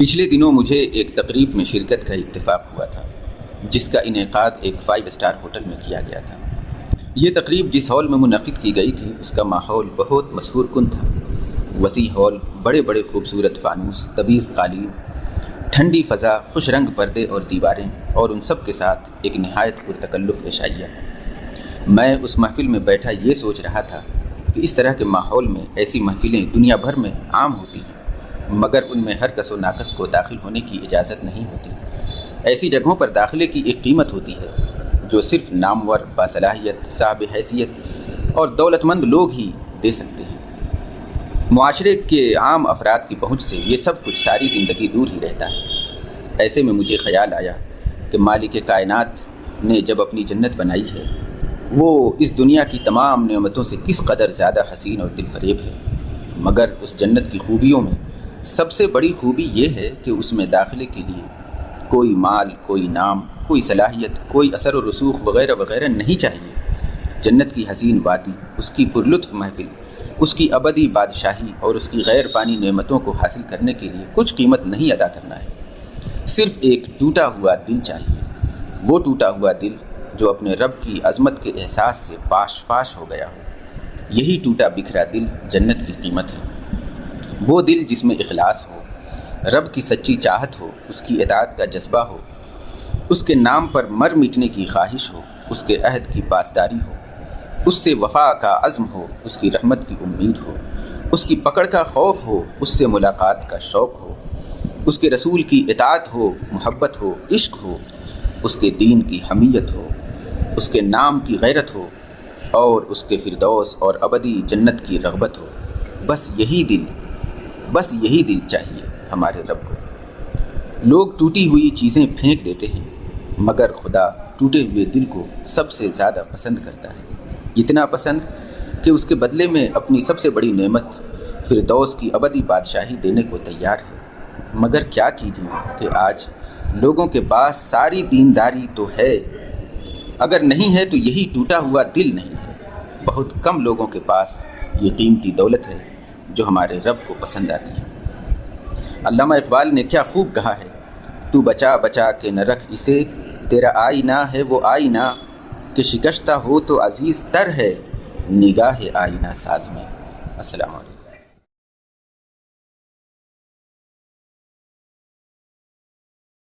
پچھلے دنوں مجھے ایک تقریب میں شرکت کا اتفاق ہوا تھا، جس کا انعقاد ایک 5 اسٹار ہوٹل میں کیا گیا تھا۔ یہ تقریب جس ہال میں منعقد کی گئی تھی اس کا ماحول بہت مسحور کن تھا۔ وسیع ہال، بڑے بڑے خوبصورت فانوس، تبیض قالین، ٹھنڈی فضا، خوش رنگ پردے اور دیواریں، اور ان سب کے ساتھ ایک نہایت پرتکلف عشائیہ۔ میں اس محفل میں بیٹھا یہ سوچ رہا تھا کہ اس طرح کے ماحول میں ایسی محفلیں دنیا بھر میں عام ہوتی ہیں، مگر ان میں ہر کس و ناقص کو داخل ہونے کی اجازت نہیں ہوتی۔ ایسی جگہوں پر داخلے کی ایک قیمت ہوتی ہے جو صرف نامور، باصلاحیت، صاحب حیثیت اور دولت مند لوگ ہی دے سکتے ہیں۔ معاشرے کے عام افراد کی پہنچ سے یہ سب کچھ ساری زندگی دور ہی رہتا ہے۔ ایسے میں مجھے خیال آیا کہ مالک کائنات نے جب اپنی جنت بنائی ہے، وہ اس دنیا کی تمام نعمتوں سے کس قدر زیادہ حسین اور دل فریب ہے، مگر اس جنت کی خوبیوں میں سب سے بڑی خوبی یہ ہے کہ اس میں داخلے کے لیے کوئی مال، کوئی نام، کوئی صلاحیت، کوئی اثر و رسوخ وغیرہ وغیرہ نہیں چاہیے۔ جنت کی حسین وادی، اس کی پرلطف محفل، اس کی ابدی بادشاہی اور اس کی غیر فانی نعمتوں کو حاصل کرنے کے لیے کچھ قیمت نہیں ادا کرنا ہے، صرف ایک ٹوٹا ہوا دل چاہیے۔ وہ ٹوٹا ہوا دل جو اپنے رب کی عظمت کے احساس سے پاش پاش ہو گیا ہو۔ یہی ٹوٹا بکھرا دل جنت کی قیمت ہے۔ وہ دل جس میں اخلاص ہو، رب کی سچی چاہت ہو، اس کی اطاعت کا جذبہ ہو، اس کے نام پر مر مٹنے کی خواہش ہو، اس کے عہد کی پاسداری ہو، اس سے وفا کا عزم ہو، اس کی رحمت کی امید ہو، اس کی پکڑ کا خوف ہو، اس سے ملاقات کا شوق ہو، اس کے رسول کی اطاعت ہو، محبت ہو، عشق ہو، اس کے دین کی حمیت ہو، اس کے نام کی غیرت ہو، اور اس کے فردوس اور ابدی جنت کی رغبت ہو۔ بس یہی دل چاہیے ہمارے رب کو۔ لوگ ٹوٹی ہوئی چیزیں پھینک دیتے ہیں، مگر خدا ٹوٹے ہوئے دل کو سب سے زیادہ پسند کرتا ہے، اتنا پسند کہ اس کے بدلے میں اپنی سب سے بڑی نعمت فردوس کی ابدی بادشاہی دینے کو تیار ہے۔ مگر کیا کیجیے کہ آج لوگوں کے پاس ساری دینداری تو ہے، اگر نہیں ہے تو یہی ٹوٹا ہوا دل نہیں ہے۔ بہت کم لوگوں کے پاس یہ قیمتی دولت ہے جو ہمارے رب کو پسند آتی ہے۔ علامہ اقبال نے کیا خوب کہا ہے، تو بچا بچا کے نہ رکھ اسے، تیرا آئینہ ہے وہ آئینہ کہ شکستہ ہو تو عزیز تر ہے نگاہ آئینہ ساز میں۔ السلام علیکم۔